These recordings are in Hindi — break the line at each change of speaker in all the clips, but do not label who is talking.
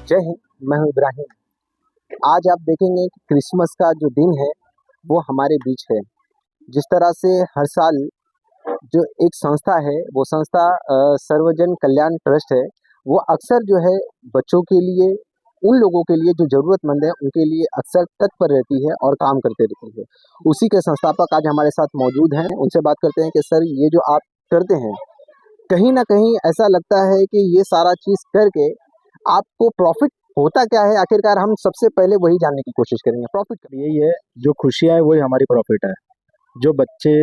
जय हिंद। मैं हूं इब्राहिम। आज आप देखेंगे कि क्रिसमस का जो दिन है वो हमारे बीच है। जिस तरह से हर साल जो एक संस्था है वो संस्था सर्वजन कल्याण ट्रस्ट है, वो अक्सर जो है बच्चों के लिए, उन लोगों के लिए जो ज़रूरतमंद है उनके लिए अक्सर तत्पर रहती है और काम करते रहती है। उसी के संस्थापक आज हमारे साथ मौजूद हैं। उनसे बात करते हैं कि सर, ये जो आप करते हैं, कहीं न कहीं ऐसा लगता है कि ये सारा चीज़ करके आपको प्रॉफ़िट होता क्या है? आखिरकार हम सबसे पहले वही जानने की कोशिश करेंगे। प्रॉफ़िट
यही है, जो खुशियाँ है वही हमारी प्रॉफिट है। जो बच्चे,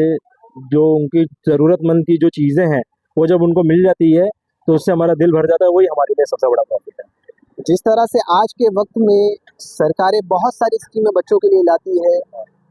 जो उनकी ज़रूरतमंद की जो चीज़ें हैं वो जब उनको मिल जाती है तो उससे हमारा दिल भर जाता है, वही हमारे लिए सबसे बड़ा प्रॉफिट है।
जिस तरह से आज के वक्त में सरकारें बहुत सारी स्कीमें बच्चों के लिए लाती है,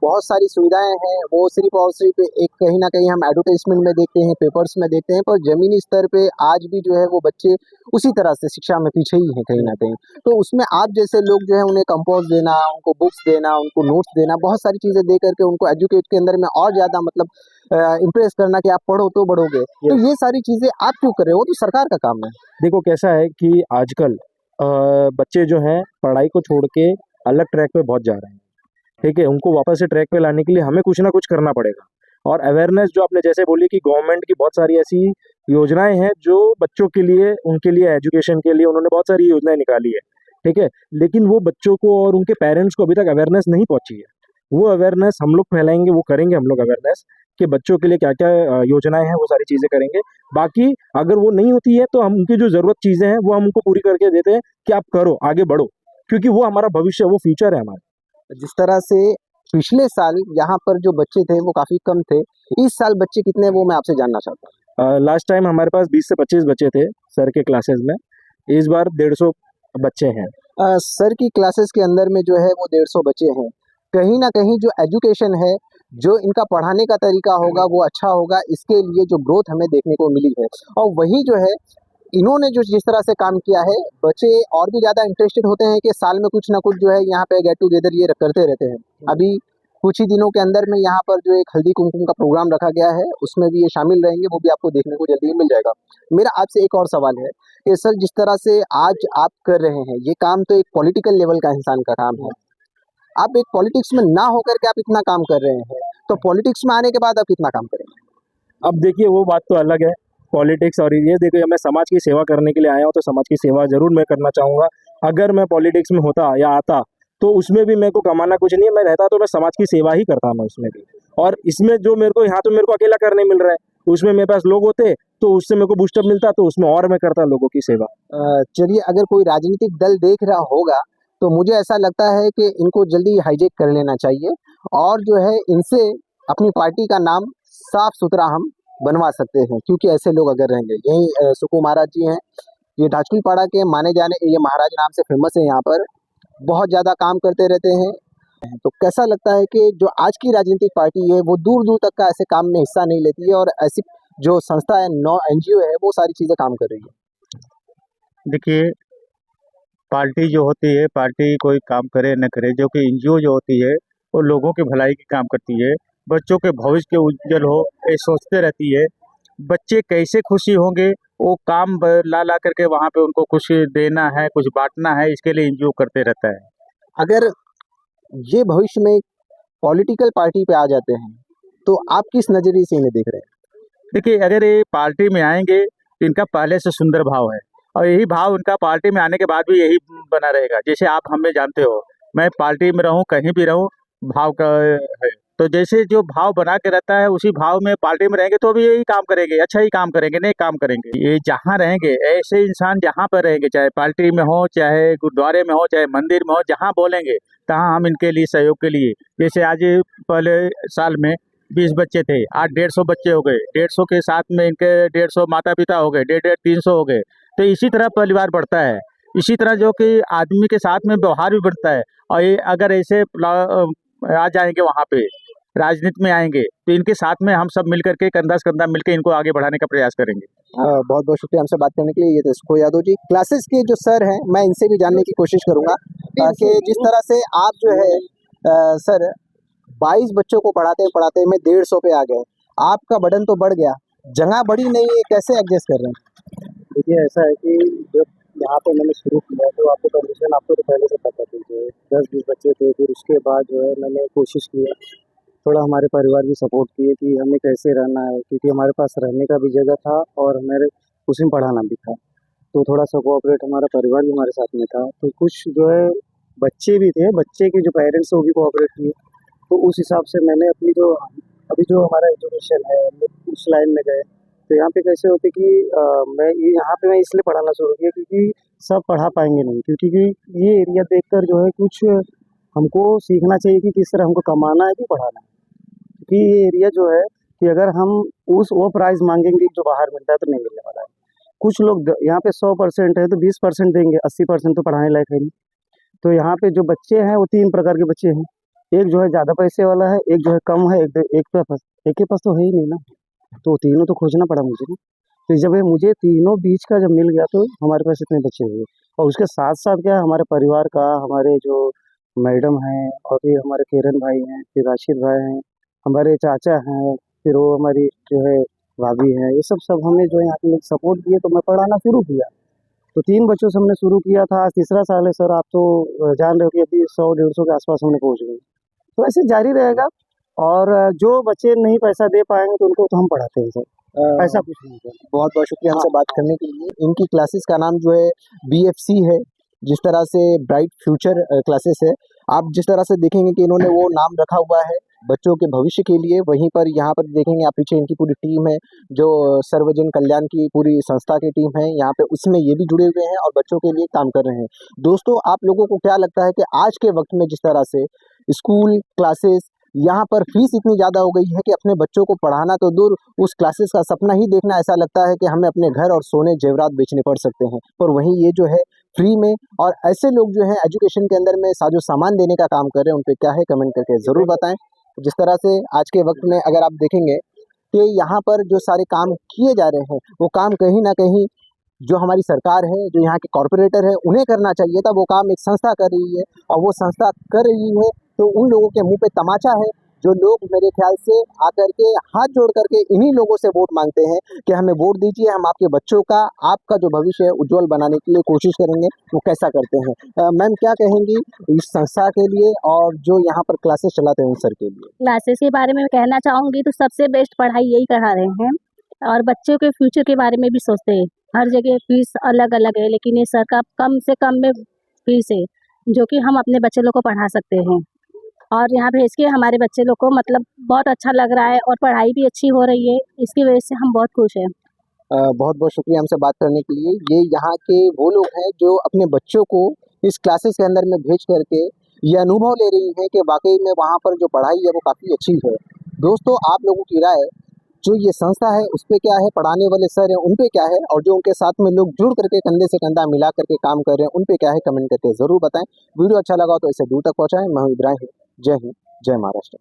बहुत सारी सुविधाएं हैं, वो सिर्फ और सिर्फ एक कहीं ना कहीं हम एडवर्टाइजमेंट में देखते हैं, पेपर्स में देखते हैं, पर ज़मीनी स्तर पे आज भी जो है वो बच्चे उसी तरह से शिक्षा में पीछे ही हैं कहीं ना कहीं। तो उसमें आप जैसे लोग जो है उन्हें कंपोज देना, उनको बुक्स देना, उनको नोट्स देना, बहुत सारी चीज़ें दे करके उनको एजुकेट के अंदर में और ज़्यादा मतलब इम्प्रेस करना कि आप पढ़ो तो बढ़ोगे। तो ये सारी चीज़ें आप क्यों कर रहे हो? वो तो सरकार का काम है।
देखो कैसा है कि आजकल बच्चे जो हैं पढ़ाई को छोड़ के अलग ट्रैक पे बहुत जा रहे हैं। ठीक है, उनको वापस से ट्रैक पे लाने के लिए हमें कुछ ना कुछ करना पड़ेगा। और अवेयरनेस जो आपने जैसे बोली कि गवर्नमेंट की बहुत सारी ऐसी योजनाएं हैं जो बच्चों के लिए, उनके लिए एजुकेशन के लिए उन्होंने बहुत सारी योजनाएं निकाली है। ठीक है, लेकिन वो बच्चों को और उनके पेरेंट्स को अभी तक अवेयरनेस नहीं पहुंची है। वो अवेयरनेस हम लोग फैलाएंगे, वो करेंगे हम लोग अवेयरनेस कि बच्चों के लिए क्या क्या योजनाएं हैं, वो सारी चीज़ें करेंगे। बाकी अगर वो नहीं होती है तो हम उनकी जो ज़रूरत चीज़ें हैं वो हम उनको पूरी करके देते हैं कि आप करो, आगे बढ़ो, क्योंकि वो हमारा भविष्य, वो फ्यूचर है हमारा।
जिस तरह से पिछले साल यहाँ पर जो बच्चे थे वो काफ़ी कम थे, इस साल बच्चे कितने हैं वो मैं आपसे जानना चाहता हूँ।
लास्ट टाइम हमारे पास 20 से 25 बच्चे थे सर के क्लासेस में। इस बार 150 बच्चे हैं।
सर की क्लासेस के अंदर में जो है वो 150 बच्चे हैं। कहीं न कहीं जो एजुकेशन है, जो इनका पढ़ाने का तरीका होगा वो अच्छा होगा, इसके लिए जो ग्रोथ हमें देखने को मिली है। और वही जो है इन्होंने जो जिस तरह से काम किया है, बच्चे और भी ज़्यादा इंटरेस्टेड होते हैं कि साल में कुछ ना कुछ जो है यहाँ पे गेट टुगेदर ये करते रहते हैं। अभी कुछ ही दिनों के अंदर में यहाँ पर जो एक हल्दी कुमकुम का प्रोग्राम रखा गया है, उसमें भी ये शामिल रहेंगे, वो भी आपको देखने को जल्दी ही मिल जाएगा। मेरा आपसे एक और सवाल है कि सर, जिस तरह से आज आप कर रहे हैं, ये काम तो एक पॉलिटिकल लेवल का इंसान का काम है। आप एक पॉलिटिक्स में ना होकर के आप इतना काम कर रहे हैं, तो पॉलिटिक्स में आने के बाद आप कितना काम करेंगे?
अब देखिए वो बात तो अलग है, पॉलिटिक्स और ये देखिए, मैं समाज की सेवा करने के लिए आया हूँ तो समाज की सेवा जरूर मैं करना चाहूँगा। अगर मैं पॉलिटिक्स में होता या आता तो उसमें भी मेरे को कमाना कुछ नहीं है, मैं रहता तो मैं समाज की सेवा ही करता मैं उसमें भी। और इसमें जो मेरे को यहाँ तो मेरे को अकेला करने मिल रहा है, उसमें मेरे पास लोग होते तो उससे मेरे को बूस्टअप मिलता, तो उसमें और मैं करता लोगों की सेवा।
चलिए, अगर कोई राजनीतिक दल देख रहा होगा तो मुझे ऐसा लगता है कि इनको जल्दी हाईजैक कर लेना चाहिए और जो है इनसे अपनी पार्टी का नाम साफ सुथरा हम बनवा सकते हैं, क्योंकि ऐसे लोग अगर रहेंगे। यही सुकू महाराज जी हैं, ये ढाचकुलपाड़ा के माने जाने, ये महाराज नाम से फेमस है यहाँ पर, बहुत ज़्यादा काम करते रहते हैं। तो कैसा लगता है कि जो आज की राजनीतिक पार्टी है वो दूर दूर तक का ऐसे काम में हिस्सा नहीं लेती है और ऐसी जो संस्था है, नौ एनजीओ है, वो सारी चीज़ें काम कर रही है।
देखिए, पार्टी जो होती है, पार्टी कोई काम करे न करे, जो कि एनजीओ जो होती है वो लोगों के भलाई की काम करती है, बच्चों के भविष्य के उज्जवल हो ये सोचते रहती है। बच्चे कैसे खुशी होंगे, वो काम ला ला करके वहाँ पे उनको कुछ देना है, कुछ बांटना है, इसके लिए एनजीओ करते रहता है।
अगर ये भविष्य में पॉलिटिकल पार्टी पे आ जाते हैं तो आप किस नज़रिए से इन्हें देख रहे हैं?
देखिए, अगर ये पार्टी में आएंगे तो इनका पहले से सुंदर भाव है और यही भाव उनका पार्टी में आने के बाद भी यही बना रहेगा। जैसे आप हमें जानते हो, मैं पार्टी में रहूं कहीं भी रहूं, भाव का है। तो जैसे जो भाव बना के रहता है उसी भाव में पार्टी में रहेंगे तो भी यही काम करेंगे, अच्छा ही काम करेंगे, नहीं काम करेंगे। ये जहाँ रहेंगे ऐसे इंसान जहाँ पर रहेंगे, चाहे पार्टी में हो, चाहे गुरुद्वारे में हो, चाहे मंदिर में हो, जहाँ बोलेंगे तहाँ हम इनके लिए सहयोग के लिए। जैसे आज पहले साल में 20 बच्चे थे, आज 150 बच्चे हो गए, 150 के साथ में इनके 150 माता पिता हो गए, 150 300 हो गए। तो इसी तरह परिवार बढ़ता है, इसी तरह जो कि आदमी के साथ में व्यवहार भी बढ़ता है। और ये अगर ऐसे आ जाएंगे वहाँ पे, राजनीति में आएंगे, तो इनके साथ में हम सब मिल करके कंधा से कंधा मिलकर इनको आगे बढ़ाने का प्रयास करेंगे।
बहुत बहुत शुक्रिया हमसे बात करने के लिए। ये थे सुखो यादव जी, क्लासेस के जो सर हैं, मैं इनसे भी जानने की कोशिश करूंगा कि जिस तरह से आप जो है सर 22 बच्चों को पढ़ाते पढ़ाते में 150 पे आ गए, आपका बर्डन तो बढ़ गया, जगह बड़ी नहीं है, कैसे एडजस्ट कर रहे हैं?
देखिए ऐसा है कि जब
यहाँ पे मैंने शुरू किया तो आपको कंडीशन आपको तो पहले से पता थी, जो 10-20 बच्चे थे। फिर उसके बाद जो है मैंने कोशिश किया, थोड़ा हमारे परिवार भी सपोर्ट किए कि हमें कैसे रहना है, क्योंकि हमारे पास रहने का भी जगह था और हमारे उसमें पढ़ाना भी था। तो थोड़ा सा कोऑपरेट हमारा परिवार भी हमारे साथ में था। तो कुछ जो है बच्चे भी थे, बच्चे के जो पेरेंट्स हैं वो भी कोऑपरेट किए। तो उस हिसाब से मैंने अपनी जो अभी जो हमारा एजुकेशन है, हम लोग उस लाइन में गए। तो यहाँ पे कैसे होते कि यहाँ पे मैं इसलिए पढ़ाना शुरू किया क्योंकि सब पढ़ा पाएंगे नहीं, क्योंकि ये एरिया देखकर जो है कुछ हमको सीखना चाहिए कि किस तरह हमको कमाना है कि पढ़ाना है। क्योंकि ये एरिया जो है कि अगर हम वो प्राइस मांगेंगे जो बाहर मिलता है तो नहीं मिलने वाला है। कुछ लोग यहाँ पे 100% है तो 20% देंगे, 80% तो पढ़ाने लायक है नहीं। तो यहाँ पे जो बच्चे हैं वो 3 प्रकार के बच्चे हैं। एक जो है ज़्यादा पैसे वाला है, एक जो है कम है, एक के पास तो है ही नहीं ना। तो तीनों तो खोजना पड़ा मुझे ना। तो जब ये मुझे तीनों बीच का जब मिल गया तो हमारे पास इतने बच्चे हुए। और उसके साथ-साथ क्या है, हमारे परिवार का, हमारे जो मैडम हैं और फिर हमारे किरण भाई हैं, फिर राशिद भाई हैं, हमारे चाचा हैं, फिर वो हमारी जो है भाभी हैं, ये सब हमें जो है यहाँ के लोग सपोर्ट किए तो मैं पढ़ाना शुरू किया। तो 3 बच्चों से हमने शुरू किया था, आज तीसरा साल है सर। आप तो जान रहे हो कि अभी 100-150 के आस-पास हमने पहुँच गए। तो ऐसे जारी रहेगा और जो बच्चे नहीं पैसा दे पाएँगे तो उनको तो हम पढ़ाते हैं सर, ऐसा कुछ नहीं है।
बहुत बहुत शुक्रिया हमसे बात करने के लिए। इनकी क्लासेस का नाम जो है BFC है, जिस तरह से ब्राइट फ्यूचर क्लासेस है। आप जिस तरह से देखेंगे कि इन्होंने वो नाम रखा हुआ है बच्चों के भविष्य के लिए, वहीं पर यहाँ पर देखेंगे आप पीछे इनकी पूरी टीम है, जो सर्वजन कल्याण की पूरी संस्था की टीम है यहाँ पे, उसमें ये भी जुड़े हुए हैं और बच्चों के लिए काम कर रहे हैं। दोस्तों, आप लोगों को क्या लगता है कि आज के वक्त में जिस तरह से स्कूल क्लासेस यहाँ पर फीस इतनी ज़्यादा हो गई है कि अपने बच्चों को पढ़ाना तो दूर, उस क्लासेस का सपना ही देखना ऐसा लगता है कि हमें अपने घर और सोने जेवरात बेचने पड़ सकते हैं। पर वहीं ये जो है फ्री में, और ऐसे लोग जो हैं एजुकेशन के अंदर में साजो सामान देने का काम कर रहे हैं, उन पे क्या है कमेंट करके ज़रूर बताएं। जिस तरह से आज के वक्त में अगर आप देखेंगे कि यहाँ पर जो सारे काम किए जा रहे हैं, वो काम कहीं ना कहीं जो हमारी सरकार है, जो यहाँ के कॉरपोरेटर है, उन्हें करना चाहिए था। वो काम एक संस्था कर रही है और वो संस्था कर रही है तो उन लोगों के मुंह पे तमाचा है, जो लोग मेरे ख्याल से आकर के हाथ जोड़ करके इन्हीं लोगों से वोट मांगते हैं कि हमें वोट दीजिए, हम आपके बच्चों का, आपका जो भविष्य है उज्जवल बनाने के लिए कोशिश करेंगे। वो कैसा करते हैं मैम, क्या कहेंगी इस संस्था के लिए और जो यहाँ पर क्लासेस चलाते हैं उन सर के लिए?
क्लासेस के बारे में कहना चाहूँगी तो सबसे बेस्ट पढ़ाई यही करा रहे हैं और बच्चों के फ्यूचर के बारे में भी सोचते हैं। हर जगह फीस अलग अलग है, लेकिन ये सर का कम से कम में फीस है जो कि हम अपने बच्चे लोग को पढ़ा सकते हैं। और यहाँ भेज के हमारे बच्चे लोग को मतलब बहुत अच्छा लग रहा है और पढ़ाई भी अच्छी हो रही है, इसकी वजह से हम बहुत खुश हैं।
बहुत बहुत शुक्रिया हमसे बात करने के लिए। ये यहाँ के वो लोग हैं जो अपने बच्चों को इस क्लासेस के अंदर में भेज करके ये अनुभव ले रही हैं कि वाकई में वहाँ पर जो पढ़ाई है वो काफ़ी अच्छी है। दोस्तों, आप लोगों की राय, जो ये संस्था है उस पे क्या है, पढ़ाने वाले सर हैं उन पे क्या है, और जो उनके साथ में लोग जुड़ करके कंधे से कंधा मिला करके काम कर रहे हैं उन पे क्या है, कमेंट करके ज़रूर बताएं। वीडियो अच्छा लगा तो इसे दूर तक पहुँचाएँ। मैं हूँ इब्राहिम। जय हिंद, जय महाराष्ट्र।